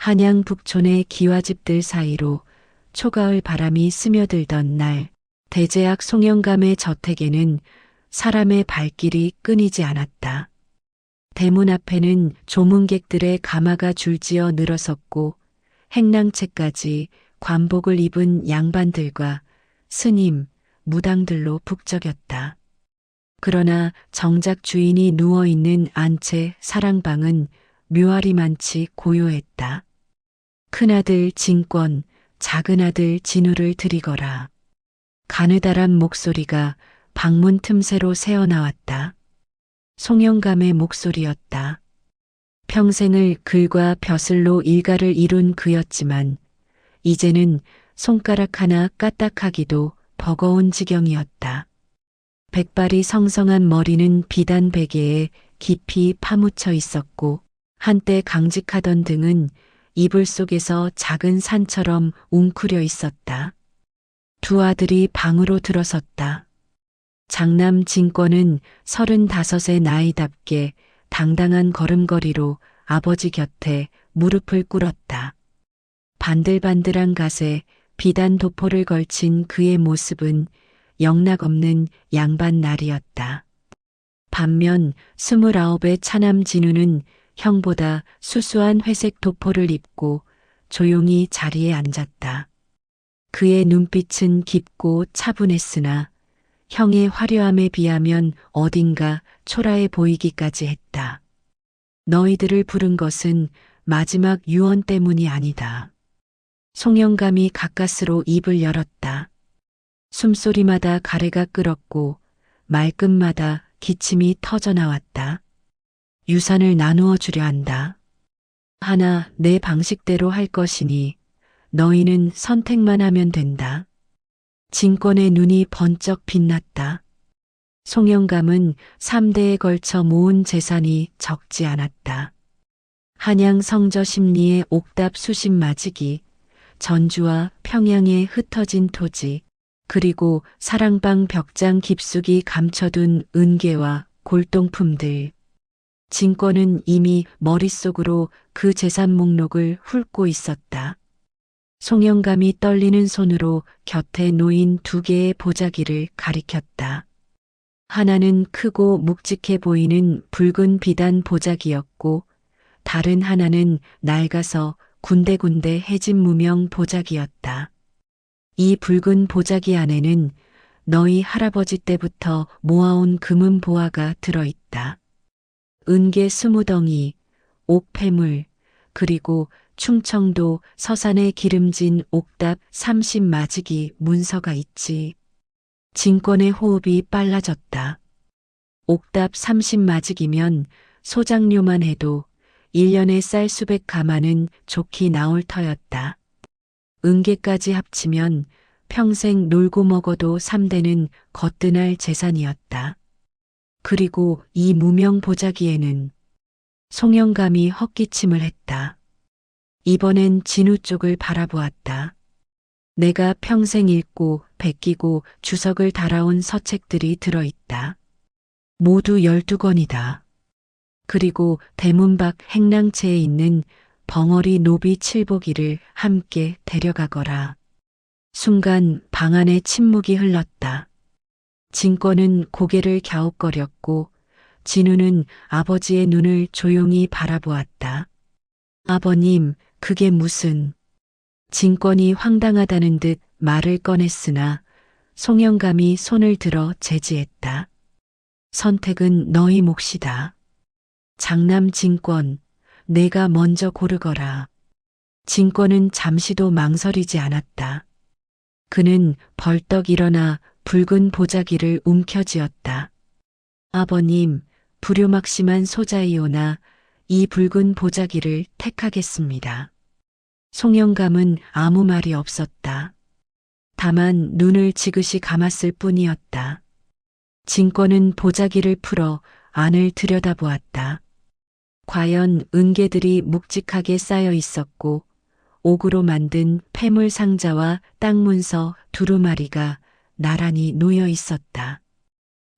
한양 북촌의 기와집들 사이로 초가을 바람이 스며들던 날, 대제학 송영감의 저택에는 사람의 발길이 끊이지 않았다. 대문 앞에는 조문객들의 가마가 줄지어 늘어섰고 행랑채까지 관복을 입은 양반들과 스님, 무당들로 북적였다. 그러나 정작 주인이 누워있는 안채 사랑방은 묘하리만치 고요했다. 큰아들 진권, 작은아들 진우를 들이거라. 가느다란 목소리가 방문 틈새로 새어나왔다. 송영감의 목소리였다. 평생을 글과 벼슬로 일가를 이룬 그였지만 이제는 손가락 하나 까딱하기도 버거운 지경이었다. 백발이 성성한 머리는 비단 베개에 깊이 파묻혀 있었고 한때 강직하던 등은 이불 속에서 작은 산처럼 웅크려 있었다. 두 아들이 방으로 들어섰다. 장남 진권은 35의 나이답게 당당한 걸음걸이로 아버지 곁에 무릎을 꿇었다. 반들반들한 갓에 비단 도포를 걸친 그의 모습은 영락없는 양반 날이었다. 반면 29의 차남 진우는 형보다 수수한 회색 도포를 입고 조용히 자리에 앉았다. 그의 눈빛은 깊고 차분했으나 형의 화려함에 비하면 어딘가 초라해 보이기까지 했다. 너희들을 부른 것은 마지막 유언 때문이 아니다. 송영감이 가까스로 입을 열었다. 숨소리마다 가래가 끓었고 말끝마다 기침이 터져나왔다. 유산을 나누어 주려 한다. 하나 내 방식대로 할 것이니 너희는 선택만 하면 된다. 진권의 눈이 번쩍 빛났다. 송영감은 3대에 걸쳐 모은 재산이 적지 않았다. 한양 성저 심리의 옥답 수십 마지기, 전주와 평양의 흩어진 토지, 그리고 사랑방 벽장 깊숙이 감춰둔 은계와 골동품들. 진권은 이미 머릿속으로 그 재산 목록을 훑고 있었다. 송영감이 떨리는 손으로 곁에 놓인 2개의 보자기를 가리켰다. 하나는 크고 묵직해 보이는 붉은 비단 보자기였고 다른 하나는 낡아서 군데군데 해진 무명 보자기였다. 이 붉은 보자기 안에는 너희 할아버지 때부터 모아온 금은 보화가 들어있다. 은계 20덩이, 옥패물, 그리고 충청도 서산에 기름진 옥답 30마지기 문서가 있지. 진권의 호흡이 빨라졌다. 옥답 30마지기면 소장료만 해도 1년에 쌀 수백 가마는 좋게 나올 터였다. 은계까지 합치면 평생 놀고 먹어도 3대는 거뜬할 재산이었다. 그리고 이 무명 보자기에는 송영감이 헛기침을 했다. 이번엔 진우 쪽을 바라보았다. 내가 평생 읽고 베끼고 주석을 달아온 서책들이 들어있다. 모두 12권이다. 그리고 대문 밖 행랑채에 있는 벙어리 노비 칠보기를 함께 데려가거라. 순간 방 안에 침묵이 흘렀다. 진권은 고개를 갸웃거렸고 진우는 아버지의 눈을 조용히 바라보았다. 아버님, 그게 무슨... 진권이 황당하다는 듯 말을 꺼냈으나 송영감이 손을 들어 제지했다. 선택은 너희 몫이다. 장남 진권, 내가 먼저 고르거라. 진권은 잠시도 망설이지 않았다. 그는 벌떡 일어나 붉은 보자기를 움켜쥐었다. 아버님, 불효막심한 소자이오나 이 붉은 보자기를 택하겠습니다. 송영감은 아무 말이 없었다. 다만 눈을 지그시 감았을 뿐이었다. 진권은 보자기를 풀어 안을 들여다보았다. 과연 은계들이 묵직하게 쌓여 있었고 옥으로 만든 폐물 상자와 땅문서 두루마리가 나란히 놓여 있었다.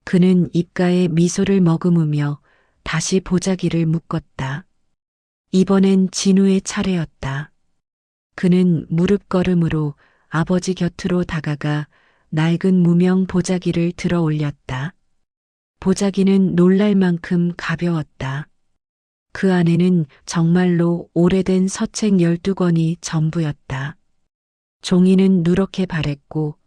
그는 입가에 미소를 머금으며 다시 보자기를 묶었다. 이번엔 진우의 차례였다. 그는 무릎 걸음으로 아버지 곁으로 다가가 낡은 무명 보자기를 들어 올렸다. 보자기는 놀랄 만큼 가벼웠다. 그 안에는 정말로 오래된 서책 12권이 전부였다. 종이는 누렇게 바랬고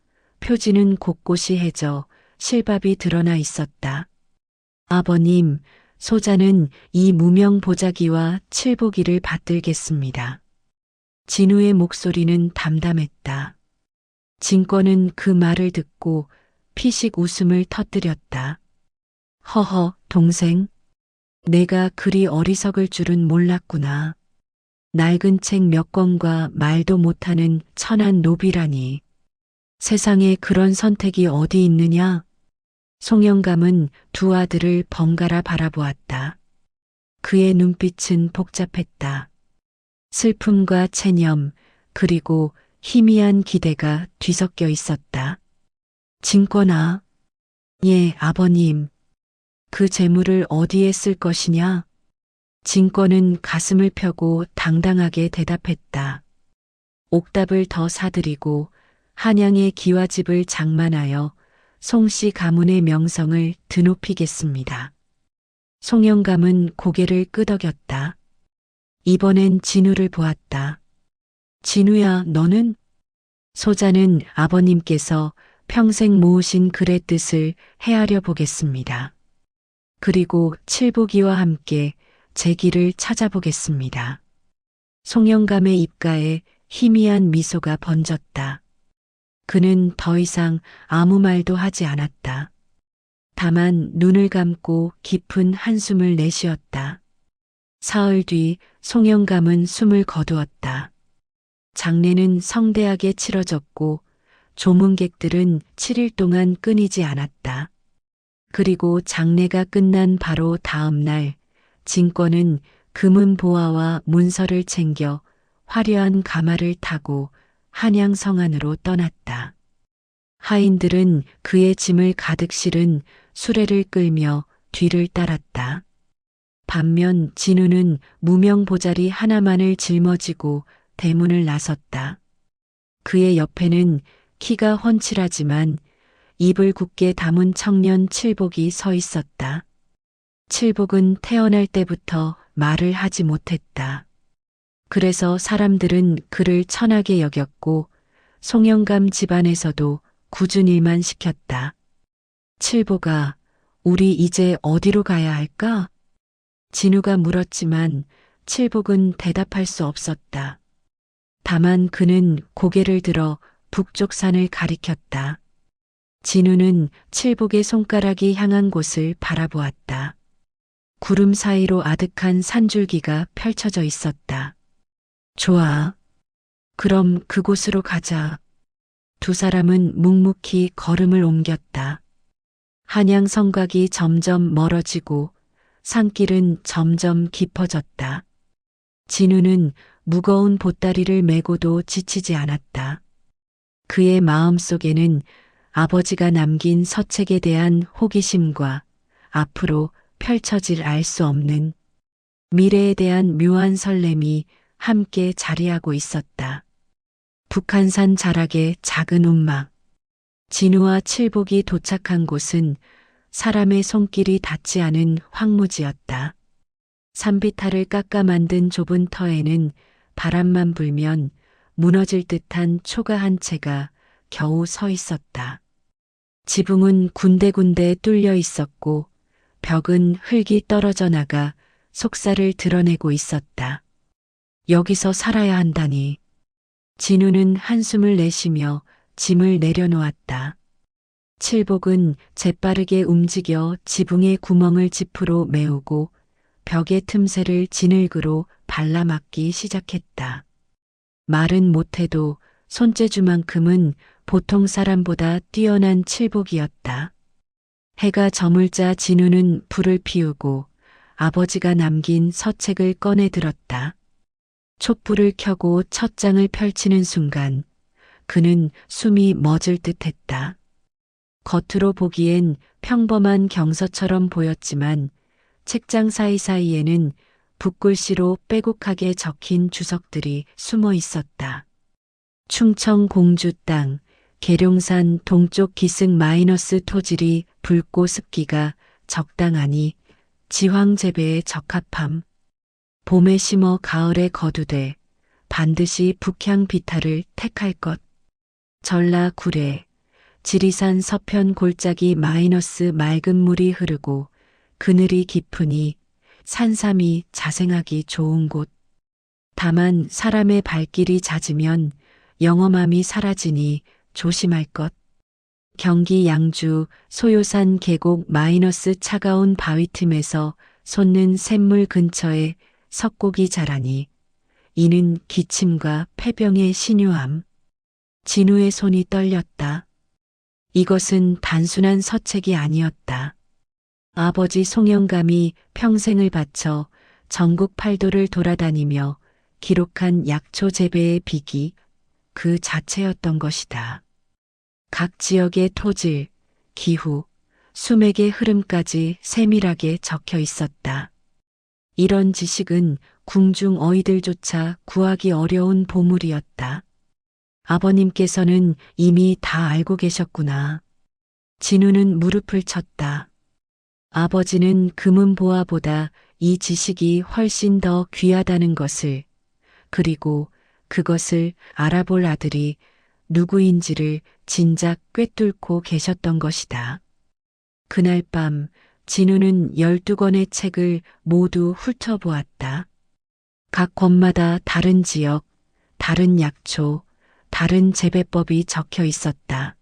표지는 곳곳이 해져 실밥이 드러나 있었다. 아버님, 소자는 이 무명 보자기와 칠보기를 받들겠습니다. 진우의 목소리는 담담했다. 진권은 그 말을 듣고 피식 웃음을 터뜨렸다. 허허, 동생. 내가 그리 어리석을 줄은 몰랐구나. 낡은 책 몇 권과 말도 못하는 천한 노비라니. 세상에 그런 선택이 어디 있느냐? 송영감은 두 아들을 번갈아 바라보았다. 그의 눈빛은 복잡했다. 슬픔과 체념, 그리고 희미한 기대가 뒤섞여 있었다. 진권아. 예, 아버님. 그 재물을 어디에 쓸 것이냐? 진권은 가슴을 펴고 당당하게 대답했다. 옥답을 더 사들이고 한양의 기와집을 장만하여 송씨 가문의 명성을 드높이겠습니다. 송영감은 고개를 끄덕였다. 이번엔 진우를 보았다. 진우야, 너는? 소자는 아버님께서 평생 모으신 글의 뜻을 헤아려 보겠습니다. 그리고 칠보기와 함께 제 길을 찾아보겠습니다. 송영감의 입가에 희미한 미소가 번졌다. 그는 더 이상 아무 말도 하지 않았다. 다만 눈을 감고 깊은 한숨을 내쉬었다. 사흘 뒤 송영감은 숨을 거두었다. 장례는 성대하게 치러졌고 조문객들은 7일 동안 끊이지 않았다. 그리고 장례가 끝난 바로 다음 날 진권은 금은 보화와 문서를 챙겨 화려한 가마를 타고 한양 성안으로 떠났다. 하인들은 그의 짐을 가득 실은 수레를 끌며 뒤를 따랐다. 반면 진우는 무명 보자리 하나만을 짊어지고 대문을 나섰다. 그의 옆에는 키가 훤칠하지만 입을 굳게 다문 청년 칠복이 서 있었다. 칠복은 태어날 때부터 말을 하지 못했다. 그래서 사람들은 그를 천하게 여겼고 송영감 집안에서도 굳은 일만 시켰다. 칠복아, 우리 이제 어디로 가야 할까? 진우가 물었지만 칠복은 대답할 수 없었다. 다만 그는 고개를 들어 북쪽 산을 가리켰다. 진우는 칠복의 손가락이 향한 곳을 바라보았다. 구름 사이로 아득한 산줄기가 펼쳐져 있었다. 좋아. 그럼 그곳으로 가자. 두 사람은 묵묵히 걸음을 옮겼다. 한양 성곽이 점점 멀어지고 산길은 점점 깊어졌다. 진우는 무거운 보따리를 메고도 지치지 않았다. 그의 마음속에는 아버지가 남긴 서책에 대한 호기심과 앞으로 펼쳐질 알 수 없는 미래에 대한 묘한 설렘이 함께 자리하고 있었다. 북한산 자락의 작은 움막. 진우와 칠복이 도착한 곳은 사람의 손길이 닿지 않은 황무지였다. 산비탈을 깎아 만든 좁은 터에는 바람만 불면 무너질 듯한 초가 한 채가 겨우 서 있었다. 지붕은 군데군데 뚫려 있었고 벽은 흙이 떨어져 나가 속살을 드러내고 있었다. 여기서 살아야 한다니. 진우는 한숨을 내쉬며 짐을 내려놓았다. 칠복은 재빠르게 움직여 지붕의 구멍을 지프로 메우고 벽의 틈새를 진흙으로 발라막기 시작했다. 말은 못해도 손재주만큼은 보통 사람보다 뛰어난 칠복이었다. 해가 저물자 진우는 불을 피우고 아버지가 남긴 서책을 꺼내 들었다. 촛불을 켜고 첫 장을 펼치는 순간 그는 숨이 멎을 듯했다. 겉으로 보기엔 평범한 경서처럼 보였지만 책장 사이사이에는 붓글씨로 빼곡하게 적힌 주석들이 숨어 있었다. 충청 공주 땅, 계룡산 동쪽 기슭 마이너스 토질이 붉고 습기가 적당하니 지황 재배에 적합함. 봄에 심어 가을에 거두되 반드시 북향 비탈을 택할 것. 전라 구례, 지리산 서편 골짜기 마이너스 맑은 물이 흐르고 그늘이 깊으니 산삼이 자생하기 좋은 곳. 다만 사람의 발길이 잦으면 영험함이 사라지니 조심할 것. 경기 양주 소요산 계곡 마이너스 차가운 바위 틈에서 솟는 샘물 근처에 석곡이 자라니 이는 기침과 폐병의 신유함. 진우의 손이 떨렸다. 이것은 단순한 서책이 아니었다. 아버지 송영감이 평생을 바쳐 전국 팔도를 돌아다니며 기록한 약초 재배의 비기 그 자체였던 것이다. 각 지역의 토질, 기후, 수맥의 흐름까지 세밀하게 적혀 있었다. 이런 지식은 궁중 어이들조차 구하기 어려운 보물이었다. 아버님께서는 이미 다 알고 계셨구나. 진우는 무릎을 쳤다. 아버지는 금은보화보다 이 지식이 훨씬 더 귀하다는 것을, 그리고 그것을 알아볼 아들이 누구인지를 진작 꿰뚫고 계셨던 것이다. 그날 밤 진우는 12권의 책을 모두 훑어보았다. 각 권마다 다른 지역, 다른 약초, 다른 재배법이 적혀 있었다.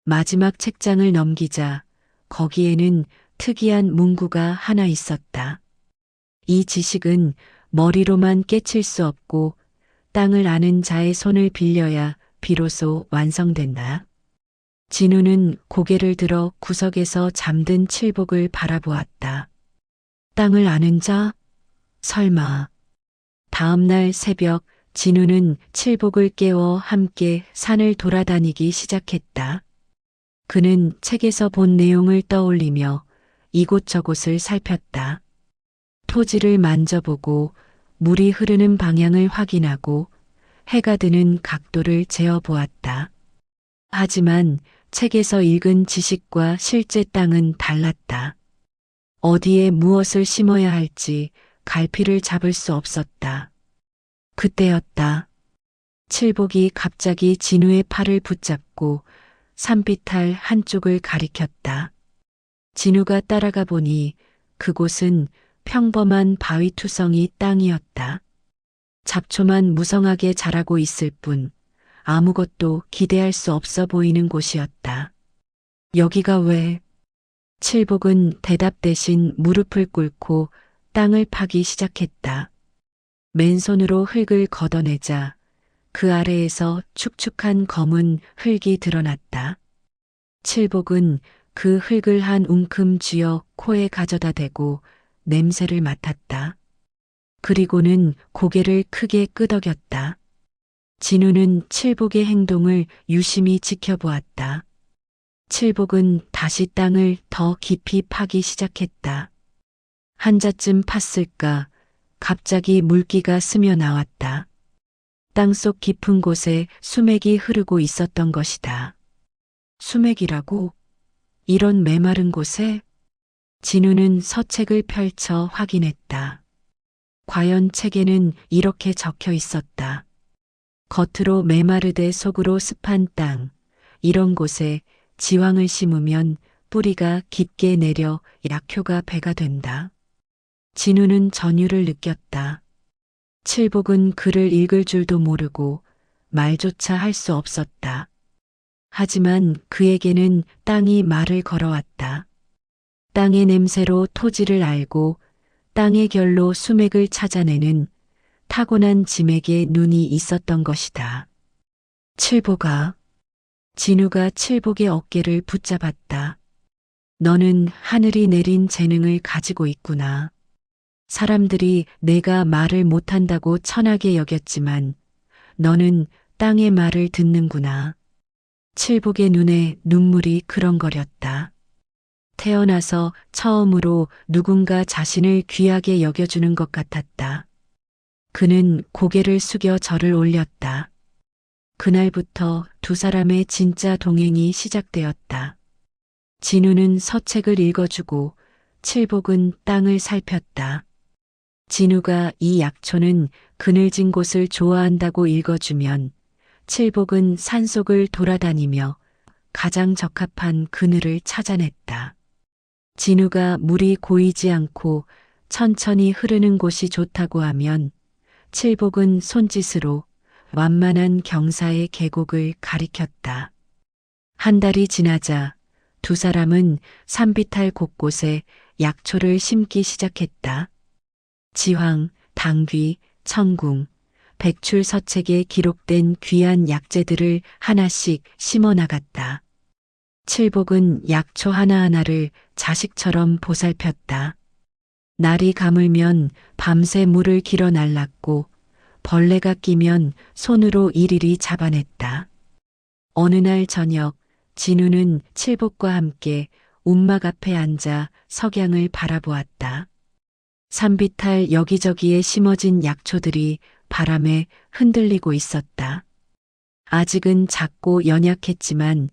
마지막 책장을 넘기자 거기에는 특이한 문구가 하나 있었다. 이 지식은 머리로만 깨칠 수 없고 땅을 아는 자의 손을 빌려야 비로소 완성된다. 진우는 고개를 들어 구석에서 잠든 칠복을 바라보았다. 땅을 아는 자? 설마. 다음 날 새벽 진우는 칠복을 깨워 함께 산을 돌아다니기 시작했다. 그는 책에서 본 내용을 떠올리며 이곳저곳을 살폈다. 토지를 만져보고 물이 흐르는 방향을 확인하고 해가 드는 각도를 재어보았다. 하지만 책에서 읽은 지식과 실제 땅은 달랐다. 어디에 무엇을 심어야 할지 갈피를 잡을 수 없었다. 그때였다. 칠복이 갑자기 진우의 팔을 붙잡고 산비탈 한쪽을 가리켰다. 진우가 따라가 보니 그곳은 평범한 바위투성이 땅이었다. 잡초만 무성하게 자라고 있을 뿐 아무것도 기대할 수 없어 보이는 곳이었다. 여기가 왜? 칠복은 대답 대신 무릎을 꿇고 땅을 파기 시작했다. 맨손으로 흙을 걷어내자 그 아래에서 축축한 검은 흙이 드러났다. 칠복은 그 흙을 한 움큼 쥐어 코에 가져다 대고 냄새를 맡았다. 그리고는 고개를 크게 끄덕였다. 진우는 칠복의 행동을 유심히 지켜보았다. 칠복은 다시 땅을 더 깊이 파기 시작했다. 한자쯤 팠을까 갑자기 물기가 스며 나왔다. 땅속 깊은 곳에 수맥이 흐르고 있었던 것이다. 수맥이라고? 이런 메마른 곳에? 진우는 서책을 펼쳐 확인했다. 과연 책에는 이렇게 적혀 있었다. 겉으로 메마르되 속으로 습한 땅, 이런 곳에 지황을 심으면 뿌리가 깊게 내려 약효가 배가 된다. 진우는 전율을 느꼈다. 칠복은 글을 읽을 줄도 모르고 말조차 할 수 없었다. 하지만 그에게는 땅이 말을 걸어왔다. 땅의 냄새로 토지를 알고 땅의 결로 수맥을 찾아내는 타고난 짐에게 눈이 있었던 것이다. 칠복아. 진우가 칠복의 어깨를 붙잡았다. 너는 하늘이 내린 재능을 가지고 있구나. 사람들이 내가 말을 못한다고 천하게 여겼지만 너는 땅의 말을 듣는구나. 칠복의 눈에 눈물이 그렁거렸다. 태어나서 처음으로 누군가 자신을 귀하게 여겨주는 것 같았다. 그는 고개를 숙여 절을 올렸다. 그날부터 두 사람의 진짜 동행이 시작되었다. 진우는 서책을 읽어주고 칠복은 땅을 살폈다. 진우가 이 약초는 그늘진 곳을 좋아한다고 읽어주면 칠복은 산속을 돌아다니며 가장 적합한 그늘을 찾아냈다. 진우가 물이 고이지 않고 천천히 흐르는 곳이 좋다고 하면 칠복은 손짓으로 완만한 경사의 계곡을 가리켰다. 한 달이 지나자 두 사람은 산비탈 곳곳에 약초를 심기 시작했다. 지황, 당귀, 청궁, 백출 서책에 기록된 귀한 약재들을 하나씩 심어 나갔다. 칠복은 약초 하나하나를 자식처럼 보살폈다. 날이 가물면 밤새 물을 길어 날랐고 벌레가 끼면 손으로 일일이 잡아냈다. 어느 날 저녁 진우는 칠복과 함께 움막 앞에 앉아 석양을 바라보았다. 산비탈 여기저기에 심어진 약초들이 바람에 흔들리고 있었다. 아직은 작고 연약했지만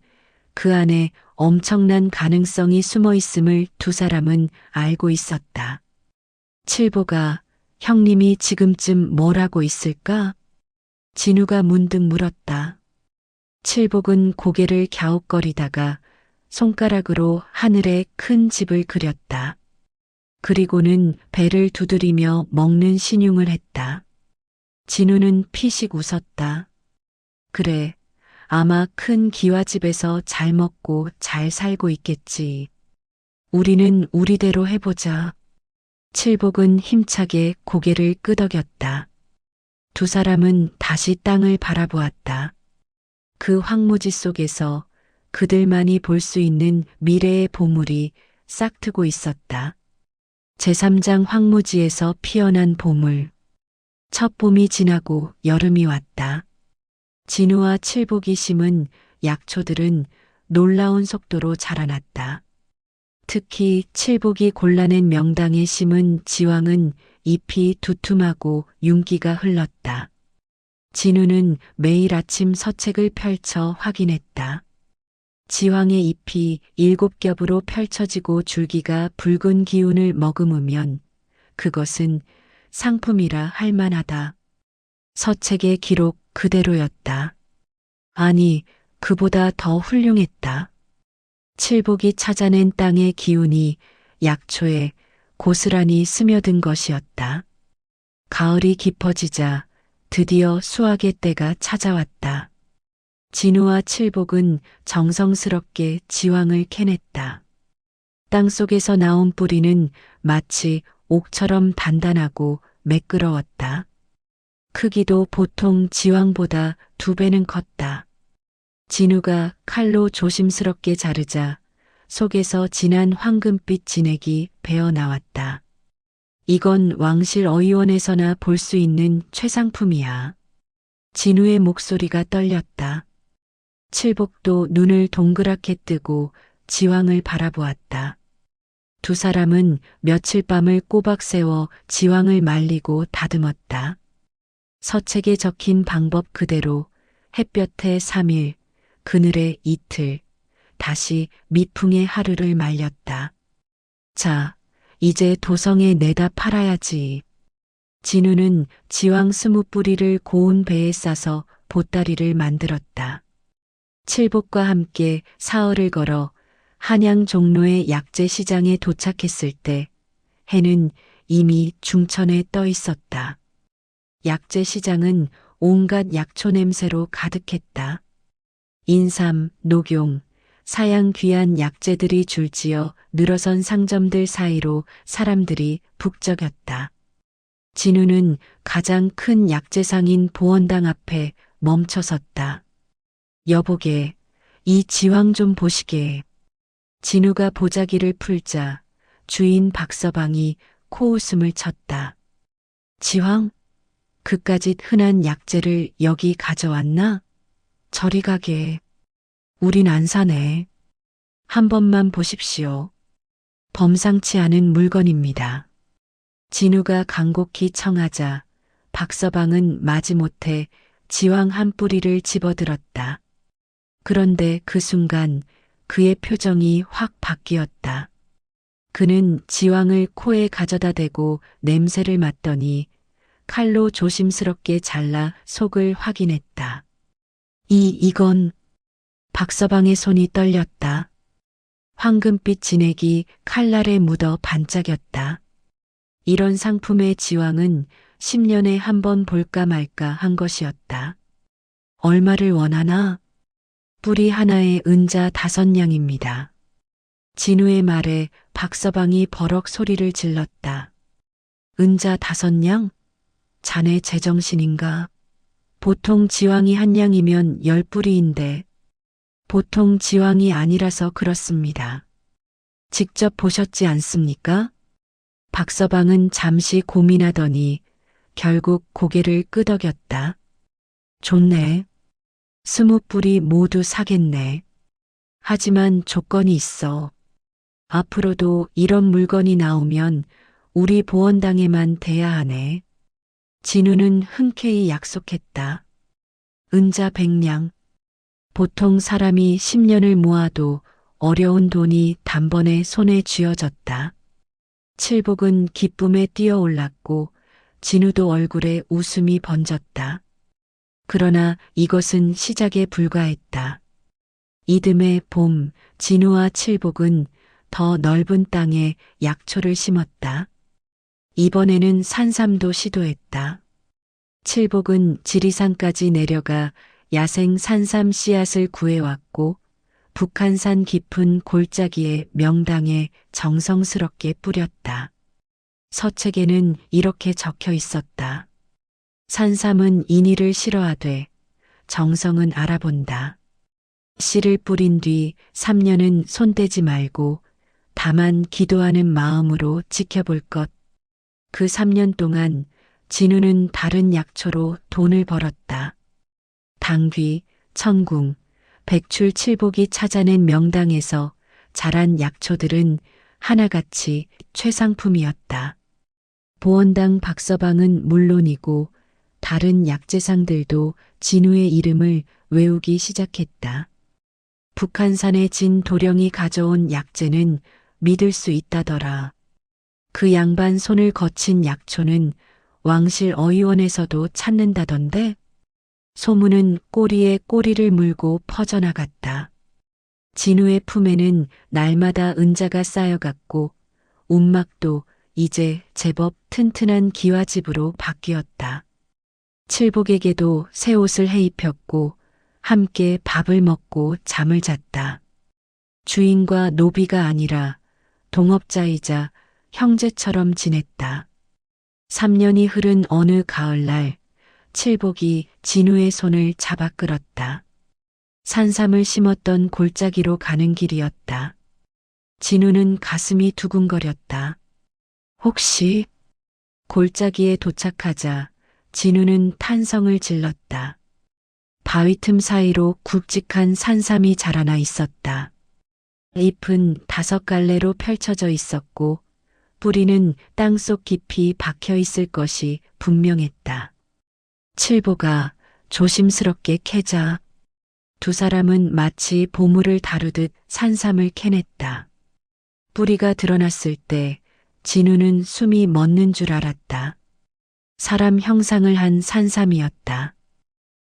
그 안에 엄청난 가능성이 숨어 있음을 두 사람은 알고 있었다. 칠보가 형님이 지금쯤 뭘 하고 있을까? 진우가 문득 물었다. 칠복은 고개를 갸웃거리다가 손가락으로 하늘에 큰 집을 그렸다. 그리고는 배를 두드리며 먹는 신용을 했다. 진우는 피식 웃었다. 그래, 아마 큰 기와집에서 잘 먹고 잘 살고 있겠지. 우리는 우리대로 해보자. 칠복은 힘차게 고개를 끄덕였다. 두 사람은 다시 땅을 바라보았다. 그 황무지 속에서 그들만이 볼 수 있는 미래의 보물이 싹트고 있었다. 제3장 황무지에서 피어난 보물. 첫 봄이 지나고 여름이 왔다. 진우와 칠복이 심은 약초들은 놀라운 속도로 자라났다. 특히 칠복이 골라낸 명당에 심은 지황은 잎이 두툼하고 윤기가 흘렀다. 진우는 매일 아침 서책을 펼쳐 확인했다. 지황의 잎이 7겹으로 펼쳐지고 줄기가 붉은 기운을 머금으면 그것은 상품이라 할 만하다. 서책의 기록 그대로였다. 아니, 그보다 더 훌륭했다. 칠복이 찾아낸 땅의 기운이 약초에 고스란히 스며든 것이었다. 가을이 깊어지자 드디어 수확의 때가 찾아왔다. 진우와 칠복은 정성스럽게 지황을 캐냈다. 땅속에서 나온 뿌리는 마치 옥처럼 단단하고 매끄러웠다. 크기도 보통 지황보다 2배는 컸다. 진우가 칼로 조심스럽게 자르자 속에서 진한 황금빛 진액이 배어 나왔다. 이건 왕실 어의원에서나 볼 수 있는 최상품이야. 진우의 목소리가 떨렸다. 칠복도 눈을 동그랗게 뜨고 지황을 바라보았다. 두 사람은 며칠 밤을 꼬박 세워 지황을 말리고 다듬었다. 서책에 적힌 방법 그대로 햇볕에 3일, 그늘에 이틀, 다시 미풍에 하루를 말렸다. 자, 이제 도성에 내다 팔아야지. 진우는 지황 20뿌리를 고운 배에 싸서 보따리를 만들었다. 칠복과 함께 사흘을 걸어 한양 종로의 약재 시장에 도착했을 때 해는 이미 중천에 떠 있었다. 약재 시장은 온갖 약초 냄새로 가득했다. 인삼, 녹용, 사양 귀한 약재들이 줄지어 늘어선 상점들 사이로 사람들이 북적였다. 진우는 가장 큰 약재상인 보원당 앞에 멈춰 섰다. 여보게, 이 지황 좀 보시게. 진우가 보자기를 풀자 주인 박서방이 코웃음을 쳤다. 지황? 그까짓 흔한 약재를 여기 가져왔나? 저리 가게. 우린 안 사네. 한 번만 보십시오. 범상치 않은 물건입니다. 진우가 간곡히 청하자 박서방은 마지못해 지왕 한 뿌리를 집어들었다. 그런데 그 순간 그의 표정이 확 바뀌었다. 그는 지왕을 코에 가져다 대고 냄새를 맡더니 칼로 조심스럽게 잘라 속을 확인했다. 이건 박서방의 손이 떨렸다. 황금빛 진액이 칼날에 묻어 반짝였다. 이런 상품의 지왕은 10년에 한 번 볼까 말까 한 것이었다. 얼마를 원하나? 뿌리 하나에 은자 5냥입니다. 진우의 말에 박서방이 버럭 소리를 질렀다. 은자 5냥? 자네 제정신인가? 보통 지왕이 한 냥이면 10뿌리인데 보통 지왕이 아니라서 그렇습니다. 직접 보셨지 않습니까? 박서방은 잠시 고민하더니 결국 고개를 끄덕였다. 좋네. 20뿌리 모두 사겠네. 하지만 조건이 있어. 앞으로도 이런 물건이 나오면 우리 보원당에만 대야 하네. 진우는 흔쾌히 약속했다. 은자 100냥. 보통 사람이 10년을 모아도 어려운 돈이 단번에 손에 쥐어졌다. 칠복은 기쁨에 뛰어올랐고 진우도 얼굴에 웃음이 번졌다. 그러나 이것은 시작에 불과했다. 이듬해 봄 진우와 칠복은 더 넓은 땅에 약초를 심었다. 이번에는 산삼도 시도했다. 칠복은 지리산까지 내려가 야생 산삼 씨앗을 구해왔고 북한산 깊은 골짜기의 명당에 정성스럽게 뿌렸다. 서책에는 이렇게 적혀 있었다. 산삼은 인의를 싫어하되 정성은 알아본다. 씨를 뿌린 뒤 3년은 손대지 말고 다만 기도하는 마음으로 지켜볼 것. 그 3년 동안 진우는 다른 약초로 돈을 벌었다. 당귀, 천궁, 백출 칠복이 찾아낸 명당에서 자란 약초들은 하나같이 최상품이었다. 보원당 박서방은 물론이고 다른 약재상들도 진우의 이름을 외우기 시작했다. 북한산의 진 도령이 가져온 약재는 믿을 수 있다더라. 그 양반 손을 거친 약초는 왕실 어의원에서도 찾는다던데? 소문은 꼬리에 꼬리를 물고 퍼져나갔다. 진우의 품에는 날마다 은자가 쌓여갔고 움막도 이제 제법 튼튼한 기와집으로 바뀌었다. 칠복에게도 새 옷을 해입혔고 함께 밥을 먹고 잠을 잤다. 주인과 노비가 아니라 동업자이자 형제처럼 지냈다. 3년이 흐른 어느 가을날 칠복이 진우의 손을 잡아 끌었다. 산삼을 심었던 골짜기로 가는 길이었다. 진우는 가슴이 두근거렸다. 혹시 골짜기에 도착하자 진우는 탄성을 질렀다. 바위 틈 사이로 굵직한 산삼이 자라나 있었다. 잎은 5갈래로 펼쳐져 있었고 뿌리는 땅속 깊이 박혀 있을 것이 분명했다. 칠보가 조심스럽게 캐자 두 사람은 마치 보물을 다루듯 산삼을 캐냈다. 뿌리가 드러났을 때 진우는 숨이 멎는 줄 알았다. 사람 형상을 한 산삼이었다.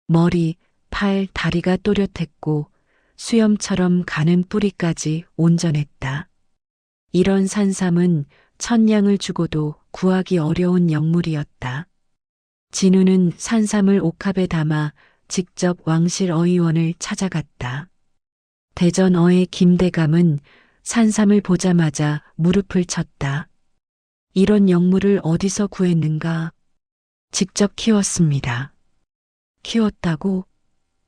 머리, 팔, 다리가 또렷했고 수염처럼 가는 뿌리까지 온전했다. 이런 산삼은 1000냥을 주고도 구하기 어려운 영물이었다. 진우는 산삼을 옥합에 담아 직접 왕실 어의원을 찾아갔다. 대전어의 김대감은 산삼을 보자마자 무릎을 쳤다. 이런 영물을 어디서 구했는가? 직접 키웠습니다. 키웠다고?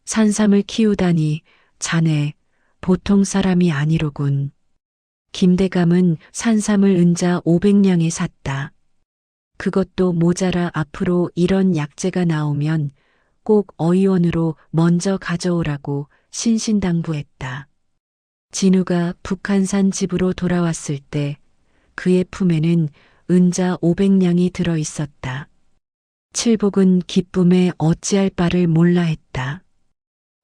산삼을 키우다니 자네 보통 사람이 아니로군. 김대감은 산삼을 은자 500냥에 샀다. 그것도 모자라 앞으로 이런 약재가 나오면 꼭 어의원으로 먼저 가져오라고 신신당부했다. 진우가 북한산 집으로 돌아왔을 때 그의 품에는 은자 500냥이 들어 있었다. 칠복은 기쁨에 어찌할 바를 몰라 했다.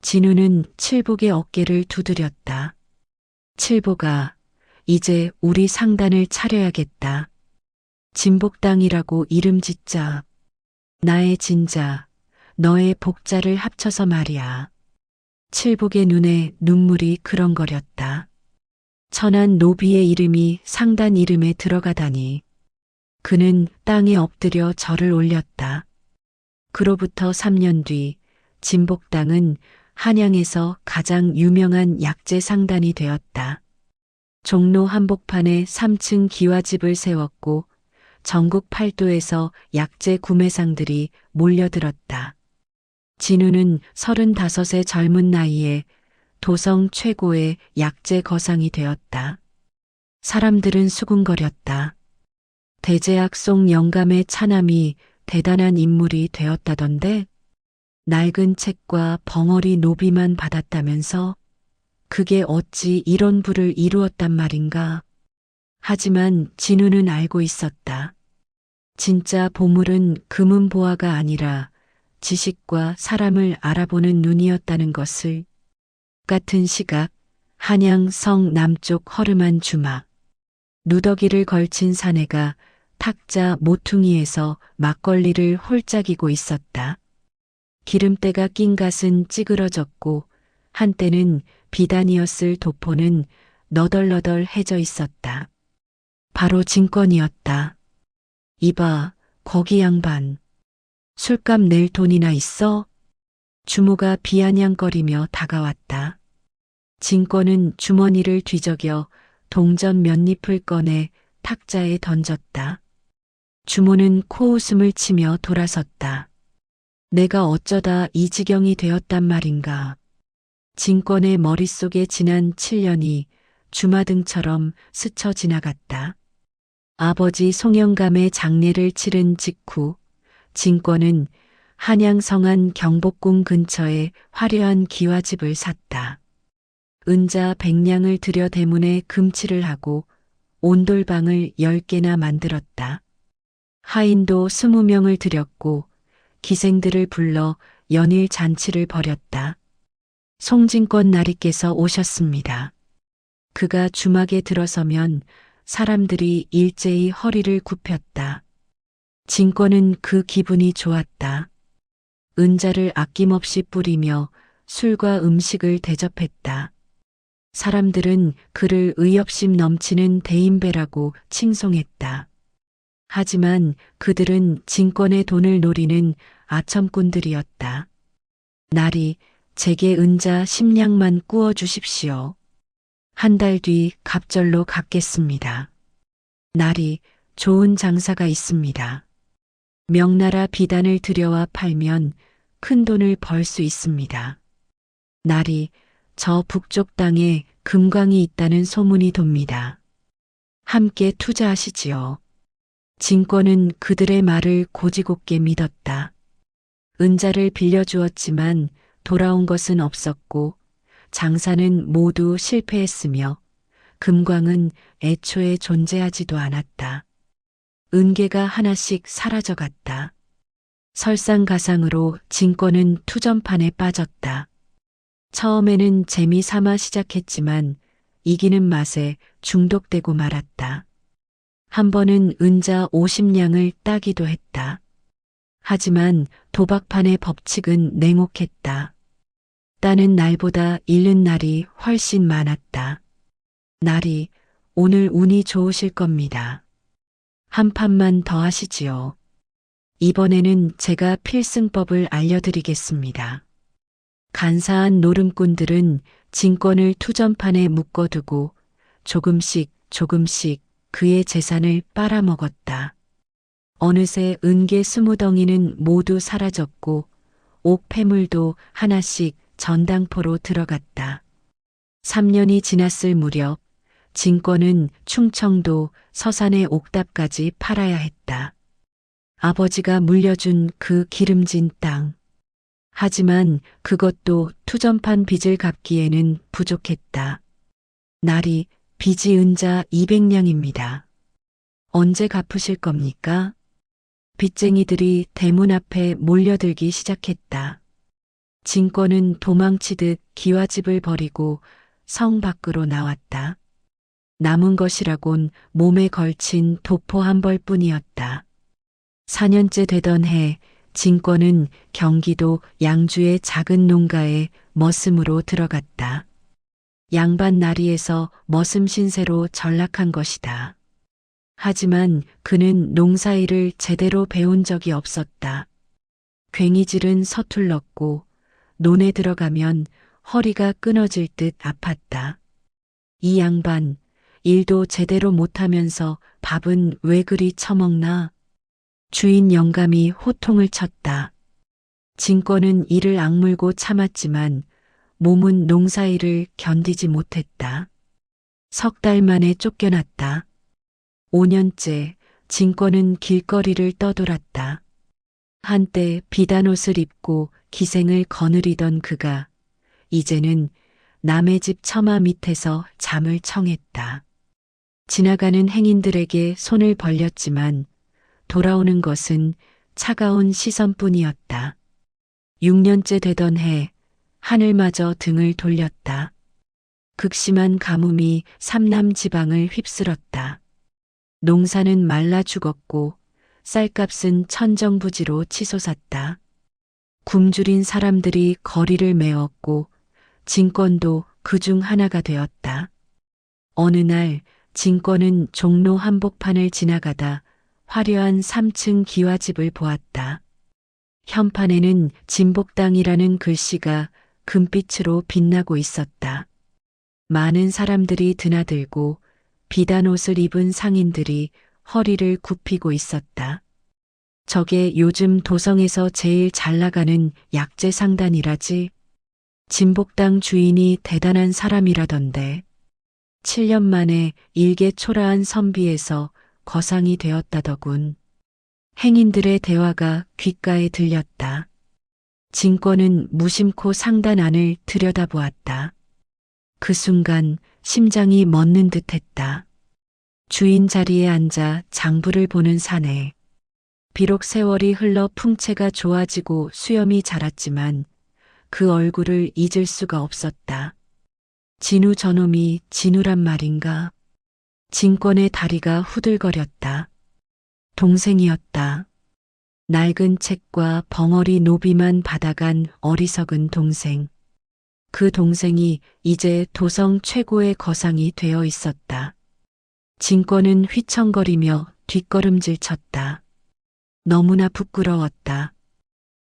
진우는 칠복의 어깨를 두드렸다. 칠복아, 이제 우리 상단을 차려야겠다. 진복당이라고 이름 짓자. 나의 진자, 너의 복자를 합쳐서 말이야. 칠복의 눈에 눈물이 그렁거렸다. 천한 노비의 이름이 상단 이름에 들어가다니. 그는 땅에 엎드려 절을 올렸다. 그로부터 3년 뒤 진복당은 한양에서 가장 유명한 약재 상단이 되었다. 종로 한복판에 3층 기와집을 세웠고 전국 팔도에서 약재 구매상들이 몰려들었다. 진우는 35의 젊은 나이에 도성 최고의 약재 거상이 되었다. 사람들은 수군거렸다. 대제학 속 영감의 차남이 대단한 인물이 되었다던데 낡은 책과 벙어리 노비만 받았다면서 그게 어찌 이런 부를 이루었단 말인가. 하지만 진우는 알고 있었다. 진짜 보물은 금은 보화가 아니라 지식과 사람을 알아보는 눈이었다는 것을. 같은 시각 한양 성 남쪽 허름한 주막. 누더기를 걸친 사내가 탁자 모퉁이에서 막걸리를 홀짝이고 있었다. 기름때가 낀 갓은 찌그러졌고 한때는 비단이었을 도포는 너덜너덜해져 있었다. 바로 진권이었다. 이봐, 거기 양반. 술값 낼 돈이나 있어? 주모가 비아냥거리며 다가왔다. 진권은 주머니를 뒤적여 동전 몇 잎을 꺼내 탁자에 던졌다. 주모는 코웃음을 치며 돌아섰다. 내가 어쩌다 이 지경이 되었단 말인가. 진권의 머릿속에 지난 7년이 주마등처럼 스쳐 지나갔다. 아버지 송영감의 장례를 치른 직후 진권은 한양 성안 경복궁 근처에 화려한 기와집을 샀다. 은자 100냥을 들여 대문에 금칠을 하고 온돌방을 10개나 만들었다. 하인도 20명을 들였고 기생들을 불러 연일 잔치를 벌였다. 송진권 나리께서 오셨습니다. 그가 주막에 들어서면 사람들이 일제히 허리를 굽혔다. 진권은 그 기분이 좋았다. 은자를 아낌없이 뿌리며 술과 음식을 대접했다. 사람들은 그를 의협심 넘치는 대인배라고 칭송했다. 하지만 그들은 진권의 돈을 노리는 아첨꾼들이었다. 날이 제게 은자 10냥만 구워 주십시오. 한 달 뒤 갑절로 갚겠습니다. 날이 좋은 장사가 있습니다. 명나라 비단을 들여와 팔면 큰 돈을 벌 수 있습니다. 날이 저 북쪽 땅에 금광이 있다는 소문이 돕니다. 함께 투자하시지요. 진권은 그들의 말을 고지곱게 믿었다. 은자를 빌려주었지만 돌아온 것은 없었고 장사는 모두 실패했으며 금광은 애초에 존재하지도 않았다. 은계가 하나씩 사라져갔다. 설상가상으로 진권은 투전판에 빠졌다. 처음에는 재미삼아 시작했지만 이기는 맛에 중독되고 말았다. 한 번은 은자 50냥을 따기도 했다. 하지만 도박판의 법칙은 냉혹했다. 따는 날보다 잃는 날이 훨씬 많았다. 날이 오늘 운이 좋으실 겁니다. 한 판만 더 하시지요. 이번에는 제가 필승법을 알려드리겠습니다. 간사한 노름꾼들은 진권을 투전판에 묶어두고 조금씩 그의 재산을 빨아먹었다. 어느새 은계 20덩이는 모두 사라졌고 옥 폐물도 하나씩 전당포로 들어갔다. 3년이 지났을 무렵 진권은 충청도 서산의 옥답까지 팔아야 했다. 아버지가 물려준 그 기름진 땅. 하지만 그것도 투전판 빚을 갚기에는 부족했다. 날이 빚이 은자 200냥입니다. 언제 갚으실 겁니까? 빚쟁이들이 대문 앞에 몰려들기 시작했다. 진권은 도망치듯 기와집을 버리고 성 밖으로 나왔다. 남은 것이라곤 몸에 걸친 도포 한 벌뿐이었다. 4년째 되던 해 진권은 경기도 양주의 작은 농가에 머슴으로 들어갔다. 양반 나리에서 머슴 신세로 전락한 것이다. 하지만 그는 농사일을 제대로 배운 적이 없었다. 괭이질은 서툴렀고 논에 들어가면 허리가 끊어질 듯 아팠다. 이 양반, 일도 제대로 못하면서 밥은 왜 그리 처먹나? 주인 영감이 호통을 쳤다. 진권은 이를 악물고 참았지만 몸은 농사일을 견디지 못했다. 3달 만에 쫓겨났다. 5년째 진권은 길거리를 떠돌았다. 한때 비단 옷을 입고 기생을 거느리던 그가 이제는 남의 집 처마 밑에서 잠을 청했다. 지나가는 행인들에게 손을 벌렸지만 돌아오는 것은 차가운 시선뿐이었다. 6년째 되던 해 하늘마저 등을 돌렸다. 극심한 가뭄이 삼남 지방을 휩쓸었다. 농사는 말라 죽었고 쌀값은 천정부지로 치솟았다. 굶주린 사람들이 거리를 메웠고 진권도 그중 하나가 되었다. 어느 날 진권은 종로 한복판을 지나가다 화려한 3층 기와집을 보았다. 현판에는 진복당이라는 글씨가 금빛으로 빛나고 있었다. 많은 사람들이 드나들고 비단 옷을 입은 상인들이 허리를 굽히고 있었다. 저게 요즘 도성에서 제일 잘 나가는 약재 상단이라지. 진복당 주인이 대단한 사람이라던데. 7년 만에 일개 초라한 선비에서 거상이 되었다더군. 행인들의 대화가 귓가에 들렸다. 진권은 무심코 상단 안을 들여다보았다. 그 순간 심장이 멎는 듯했다. 주인 자리에 앉아 장부를 보는 사내. 비록 세월이 흘러 풍채가 좋아지고 수염이 자랐지만 그 얼굴을 잊을 수가 없었다. 진우 저놈이 진우란 말인가? 진권의 다리가 후들거렸다. 동생이었다. 낡은 책과 벙어리 노비만 받아간 어리석은 동생. 그 동생이 이제 도성 최고의 거상이 되어 있었다. 진권은 휘청거리며 뒷걸음질 쳤다. 너무나 부끄러웠다.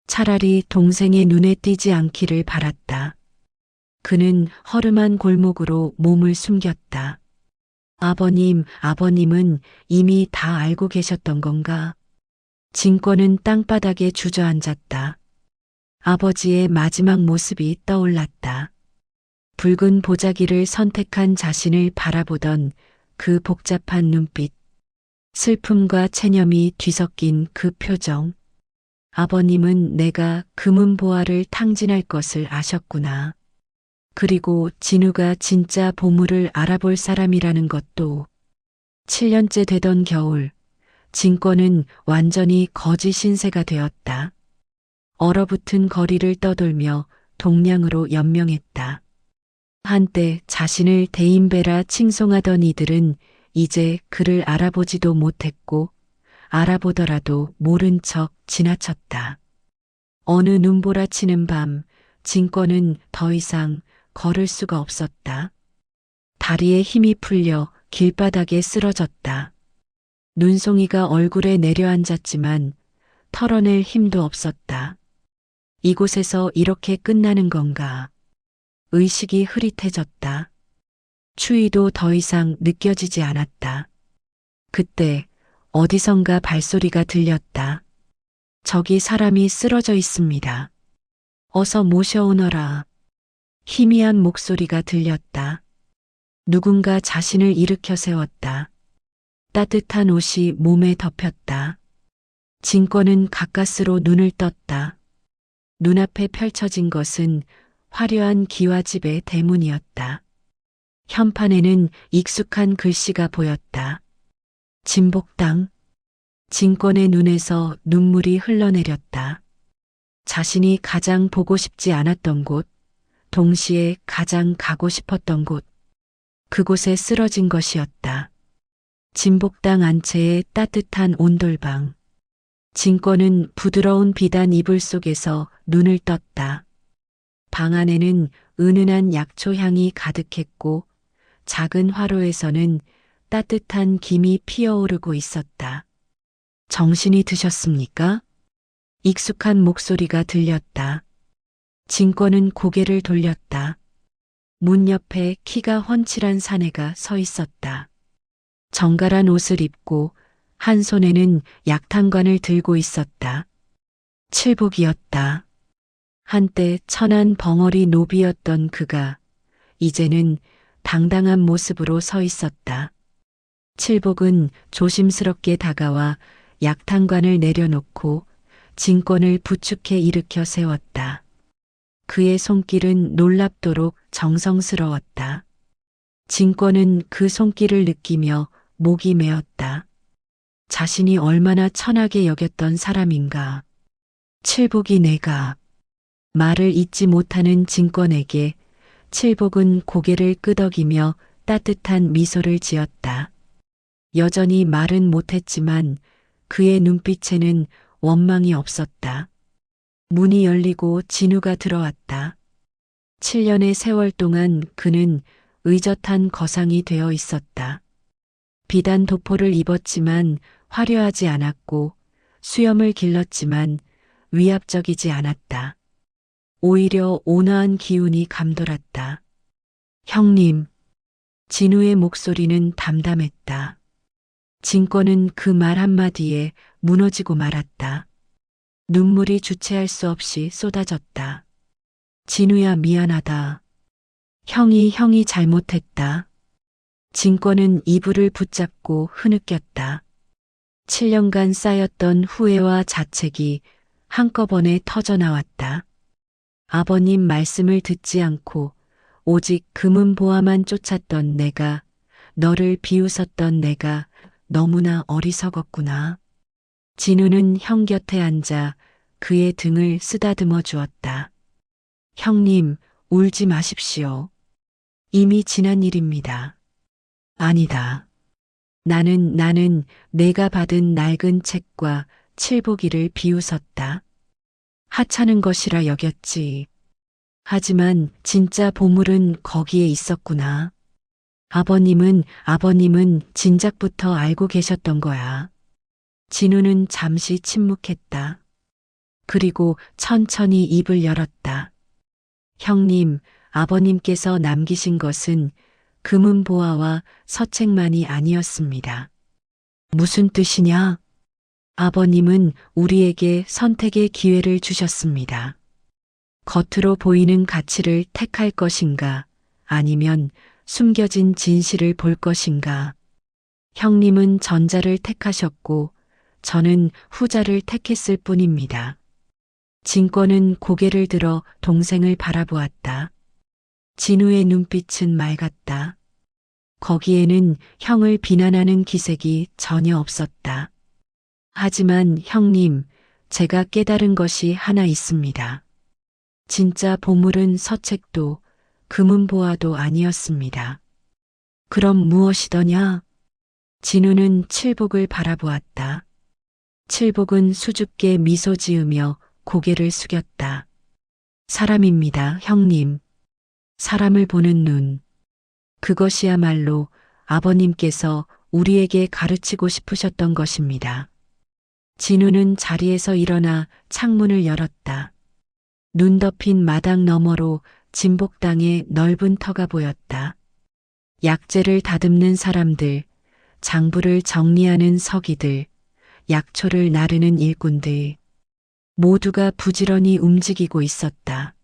차라리 동생의 눈에 띄지 않기를 바랐다. 그는 허름한 골목으로 몸을 숨겼다. 아버님은 이미 다 알고 계셨던 건가? 진권은 땅바닥에 주저앉았다. 아버지의 마지막 모습이 떠올랐다. 붉은 보자기를 선택한 자신을 바라보던 그 복잡한 눈빛, 슬픔과 체념이 뒤섞인 그 표정. 아버님은 내가 금은보화를 탕진할 것을 아셨구나. 그리고 진우가 진짜 보물을 알아볼 사람이라는 것도. 7년째 되던 겨울, 진권은 완전히 거지 신세가 되었다. 얼어붙은 거리를 떠돌며 동량으로 연명했다. 한때 자신을 대인배라 칭송하던 이들은 이제 그를 알아보지도 못했고 알아보더라도 모른 척 지나쳤다. 어느 눈보라치는 밤 진권은 더 이상 걸을 수가 없었다. 다리에 힘이 풀려 길바닥에 쓰러졌다. 눈송이가 얼굴에 내려앉았지만 털어낼 힘도 없었다. 이곳에서 이렇게 끝나는 건가? 의식이 흐릿해졌다. 추위도 더 이상 느껴지지 않았다. 그때 어디선가 발소리가 들렸다. 저기 사람이 쓰러져 있습니다. 어서 모셔오너라. 희미한 목소리가 들렸다. 누군가 자신을 일으켜 세웠다. 따뜻한 옷이 몸에 덮였다. 진권은 가까스로 눈을 떴다. 눈앞에 펼쳐진 것은 화려한 기와집의 대문이었다. 현판에는 익숙한 글씨가 보였다. 진복당. 진권의 눈에서 눈물이 흘러내렸다. 자신이 가장 보고 싶지 않았던 곳, 동시에 가장 가고 싶었던 곳, 그곳에 쓰러진 것이었다. 진복당 안채의 따뜻한 온돌방. 진권은 부드러운 비단 이불 속에서 눈을 떴다. 방 안에는 은은한 약초 향이 가득했고 작은 화로에서는 따뜻한 김이 피어오르고 있었다. 정신이 드셨습니까? 익숙한 목소리가 들렸다. 진권은 고개를 돌렸다. 문 옆에 키가 훤칠한 사내가 서 있었다. 정갈한 옷을 입고 한 손에는 약탕관을 들고 있었다. 칠복이었다. 한때 천한 벙어리 노비였던 그가 이제는 당당한 모습으로 서 있었다. 칠복은 조심스럽게 다가와 약탕관을 내려놓고 진권을 부축해 일으켜 세웠다. 그의 손길은 놀랍도록 정성스러웠다. 진권은 그 손길을 느끼며 목이 메었다. 자신이 얼마나 천하게 여겼던 사람인가. 칠복이 내가. 말을 잇지 못하는 진권에게 칠복은 고개를 끄덕이며 따뜻한 미소를 지었다. 여전히 말은 못했지만 그의 눈빛에는 원망이 없었다. 문이 열리고 진우가 들어왔다. 7년의 세월 동안 그는 의젓한 거상이 되어 있었다. 비단 도포를 입었지만 화려하지 않았고 수염을 길렀지만 위압적이지 않았다. 오히려 온화한 기운이 감돌았다. 형님. 진우의 목소리는 담담했다. 진권은 그 말 한마디에 무너지고 말았다. 눈물이 주체할 수 없이 쏟아졌다. 진우야 미안하다. 형이 잘못했다. 진권은 이불을 붙잡고 흐느꼈다. 7년간 쌓였던 후회와 자책이 한꺼번에 터져나왔다. 아버님 말씀을 듣지 않고 오직 금은보화만 쫓았던 내가, 너를 비웃었던 내가 너무나 어리석었구나. 진우는 형 곁에 앉아 그의 등을 쓰다듬어 주었다. 형님, 울지 마십시오. 이미 지난 일입니다. 아니다. 나는 내가 받은 낡은 책과 칠보기를 비웃었다. 하찮은 것이라 여겼지. 하지만 진짜 보물은 거기에 있었구나. 아버님은 진작부터 알고 계셨던 거야. 진우는 잠시 침묵했다. 그리고 천천히 입을 열었다. 형님, 아버님께서 남기신 것은 금은보화와 서책만이 아니었습니다. 무슨 뜻이냐? 아버님은 우리에게 선택의 기회를 주셨습니다. 겉으로 보이는 가치를 택할 것인가, 아니면 숨겨진 진실을 볼 것인가. 형님은 전자를 택하셨고 저는 후자를 택했을 뿐입니다. 진권은 고개를 들어 동생을 바라보았다. 진우의 눈빛은 맑았다. 거기에는 형을 비난하는 기색이 전혀 없었다. 하지만 형님, 제가 깨달은 것이 하나 있습니다. 진짜 보물은 서책도 금은보화도 아니었습니다. 그럼 무엇이더냐? 진우는 칠복을 바라보았다. 칠복은 수줍게 미소 지으며 고개를 숙였다. 사람입니다, 형님. 사람을 보는 눈. 그것이야말로 아버님께서 우리에게 가르치고 싶으셨던 것입니다. 진우는 자리에서 일어나 창문을 열었다. 눈 덮인 마당 너머로 진복당의 넓은 터가 보였다. 약재를 다듬는 사람들, 장부를 정리하는 서기들, 약초를 나르는 일꾼들, 모두가 부지런히 움직이고 있었다.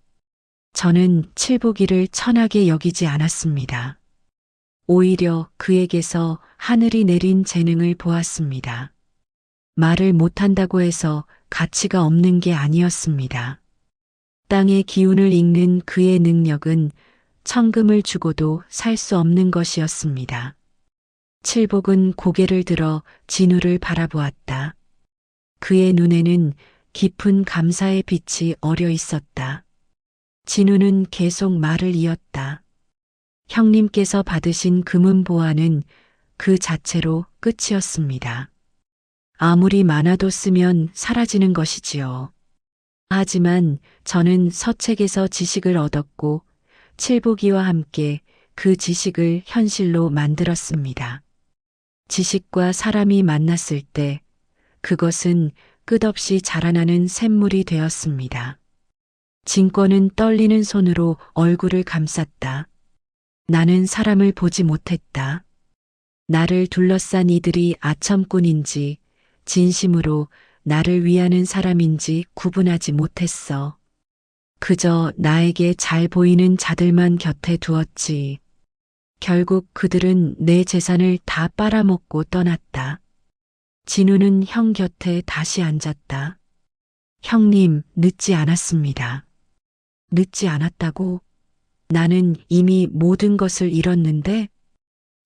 저는 칠보기를 천하게 여기지 않았습니다. 오히려 그에게서 하늘이 내린 재능을 보았습니다. 말을 못한다고 해서 가치가 없는 게 아니었습니다. 땅의 기운을 읽는 그의 능력은 천금을 주고도 살 수 없는 것이었습니다. 칠복은 고개를 들어 진우를 바라보았다. 그의 눈에는 깊은 감사의 빛이 어려 있었다. 진우는 계속 말을 이었다. 형님께서 받으신 금은 보화는 그 자체로 끝이었습니다. 아무리 많아도 쓰면 사라지는 것이지요. 하지만 저는 서책에서 지식을 얻었고 칠복이와 함께 그 지식을 현실로 만들었습니다. 지식과 사람이 만났을 때 그것은 끝없이 자라나는 샘물이 되었습니다. 진권은 떨리는 손으로 얼굴을 감쌌다. 나는 사람을 보지 못했다. 나를 둘러싼 이들이 아첨꾼인지 진심으로 나를 위하는 사람인지 구분하지 못했어. 그저 나에게 잘 보이는 자들만 곁에 두었지. 결국 그들은 내 재산을 다 빨아먹고 떠났다. 진우는 형 곁에 다시 앉았다. 형님, 늦지 않았습니다. 늦지 않았다고? 나는 이미 모든 것을 잃었는데?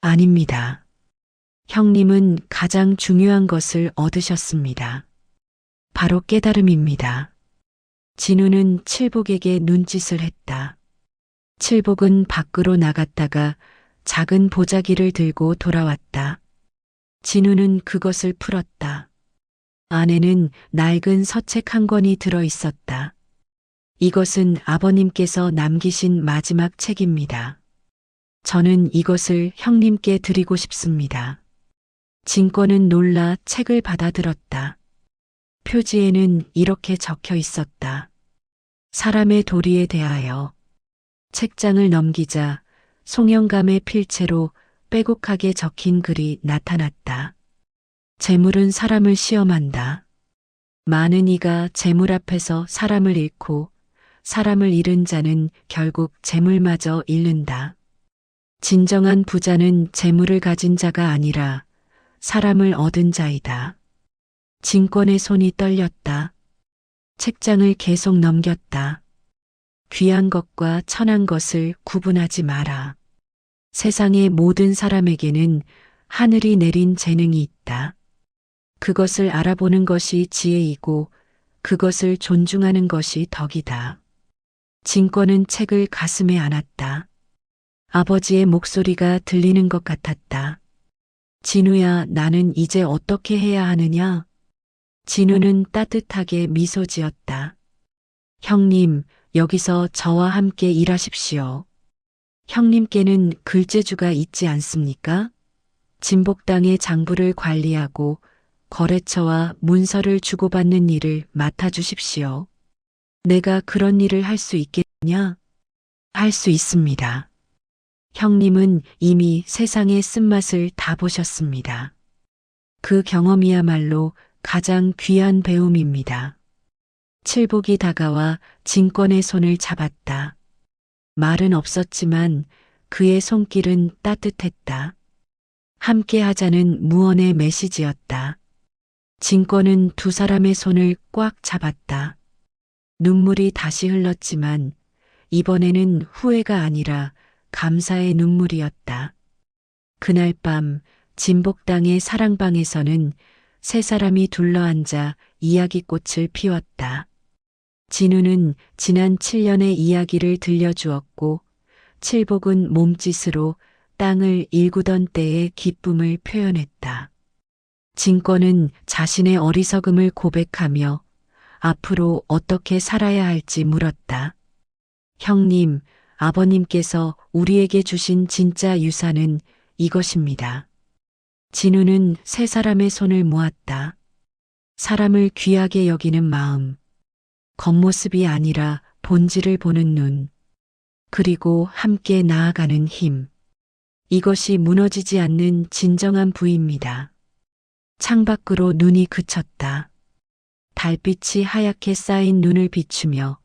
아닙니다. 형님은 가장 중요한 것을 얻으셨습니다. 바로 깨달음입니다. 진우는 칠복에게 눈짓을 했다. 칠복은 밖으로 나갔다가 작은 보자기를 들고 돌아왔다. 진우는 그것을 풀었다. 안에는 낡은 서책 한 권이 들어 있었다. 이것은 아버님께서 남기신 마지막 책입니다. 저는 이것을 형님께 드리고 싶습니다. 진권은 놀라 책을 받아들었다. 표지에는 이렇게 적혀 있었다. 사람의 도리에 대하여. 책장을 넘기자 송영감의 필체로 빼곡하게 적힌 글이 나타났다. 재물은 사람을 시험한다. 많은 이가 재물 앞에서 사람을 잃고 사람을 잃은 자는 결국 재물마저 잃는다. 진정한 부자는 재물을 가진 자가 아니라 사람을 얻은 자이다. 진권의 손이 떨렸다. 책장을 계속 넘겼다. 귀한 것과 천한 것을 구분하지 마라. 세상의 모든 사람에게는 하늘이 내린 재능이 있다. 그것을 알아보는 것이 지혜이고 그것을 존중하는 것이 덕이다. 진권은 책을 가슴에 안았다. 아버지의 목소리가 들리는 것 같았다. 진우야, 나는 이제 어떻게 해야 하느냐? 진우는 따뜻하게 미소 지었다. 형님, 여기서 저와 함께 일하십시오. 형님께는 글재주가 있지 않습니까? 진복당의 장부를 관리하고 거래처와 문서를 주고받는 일을 맡아주십시오. 내가 그런 일을 할 수 있겠냐? 할 수 있습니다. 형님은 이미 세상의 쓴맛을 다 보셨습니다. 그 경험이야말로 가장 귀한 배움입니다. 칠복이 다가와 진권의 손을 잡았다. 말은 없었지만 그의 손길은 따뜻했다. 함께 하자는 무언의 메시지였다. 진권은 두 사람의 손을 꽉 잡았다. 눈물이 다시 흘렀지만 이번에는 후회가 아니라 감사의 눈물이었다. 그날 밤 진복당의 사랑방에서는 세 사람이 둘러앉아 이야기꽃을 피웠다. 진우는 지난 7년의 이야기를 들려주었고 칠복은 몸짓으로 땅을 일구던 때의 기쁨을 표현했다. 진권은 자신의 어리석음을 고백하며 앞으로 어떻게 살아야 할지 물었다. 형님, 아버님께서 우리에게 주신 진짜 유산은 이것입니다. 진우는 세 사람의 손을 모았다. 사람을 귀하게 여기는 마음, 겉모습이 아니라 본질을 보는 눈, 그리고 함께 나아가는 힘. 이것이 무너지지 않는 진정한 부입니다. 창밖으로 눈이 그쳤다. 달빛이 하얗게 쌓인 눈을 비추며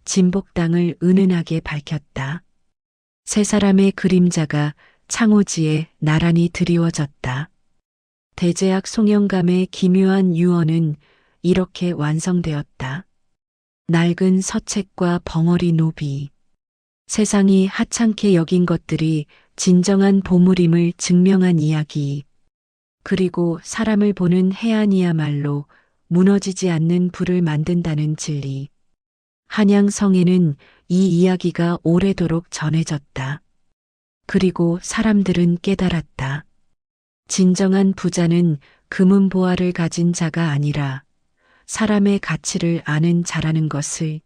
진복당을 은은하게 밝혔다. 세 사람의 그림자가 창호지에 나란히 드리워졌다. 대제학 송영감의 기묘한 유언은 이렇게 완성되었다. 낡은 서책과 벙어리 노비. 세상이 하찮게 여긴 것들이 진정한 보물임을 증명한 이야기. 그리고 사람을 보는 해안이야말로 무너지지 않는 불을 만든다는 진리. 한양성에는 이 이야기가 오래도록 전해졌다. 그리고 사람들은 깨달았다. 진정한 부자는 금은보화를 가진 자가 아니라 사람의 가치를 아는 자라는 것을.